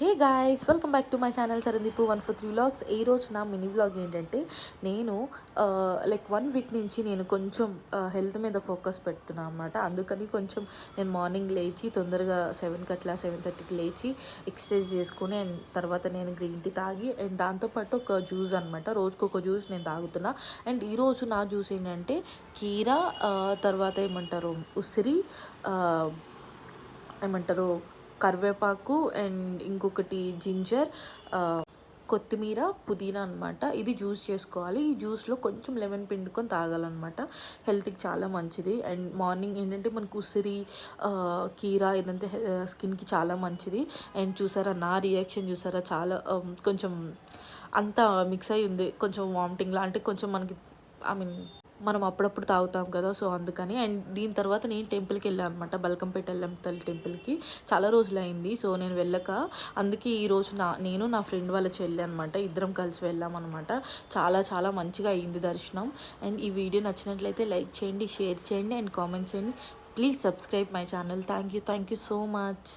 Hey guys, welcome back to my channel Sarandeep 143 vlogs. ఈ రోజు నా మినీ వ్లాగ్ ఏంటంటే, నేను లైక్ 1 వీక్ నుంచి నేను కొంచెం హెల్త్ మీద ఫోకస్ పెడుతున్నా అనమాట. అందుకని కొంచెం నేను మార్నింగ్ లేచి తొందరగా 7కి అట్లా 7:30కి లేచి ఎక్సర్సైజ్ చేసుకుని అండ్ తర్వాత నేను గ్రీన్ టీ తాగి అండ్ దాంతోపాటు ఒక జ్యూస్ అనమాట. రోజుకు ఒక జ్యూస్ నేను తాగుతున్నా. అండ్ ఈరోజు నా జ్యూస్ ఏంటంటే కీరా, తర్వాత ఏమంటారు ఉసిరి, ఏమంటారు కరివేపాకు అండ్ ఇంకొకటి జింజర్, కొత్తిమీర, పుదీనా అనమాట. ఇది జ్యూస్ చేసుకోవాలి. ఈ జ్యూస్లో కొంచెం లెమన్ పిండుకొని తాగాలన్నమాట. హెల్త్కి చాలా మంచిది. అండ్ మార్నింగ్ ఏంటంటే మనకు ఉసిరి, కీరా ఇదంతా స్కిన్కి చాలా మంచిది. అండ్ చూసారా నా రియాక్షన్ చూసారా, చాలా కొంచెం అంతా మిక్స్ అయి ఉంది. కొంచెం వామిటింగ్లా, అంటే కొంచెం మనకి ఐ మీన్ మనం అప్పుడప్పుడు తాగుతాం కదా, సో అందుకని. అండ్ దీని తర్వాత నేను టెంపుల్కి వెళ్ళాను అనమాట, బల్కంపేట ఎల్లమ్మ తల్లి టెంపుల్కి. చాలా రోజులు అయింది, సో నేను వెళ్ళక. అందుకే ఈరోజు నేను నా ఫ్రెండ్ వాళ్ళ చెల్లి అనమాట, ఇద్దరం కలిసి వెళ్ళామన్నమాట. చాలా చాలా మంచిగా అయ్యింది దర్శనం. అండ్ ఈ వీడియో నచ్చినట్లయితే లైక్ చేయండి, షేర్ చేయండి అండ్ కామెంట్ చేయండి. Please subscribe my channel. Thank you so much.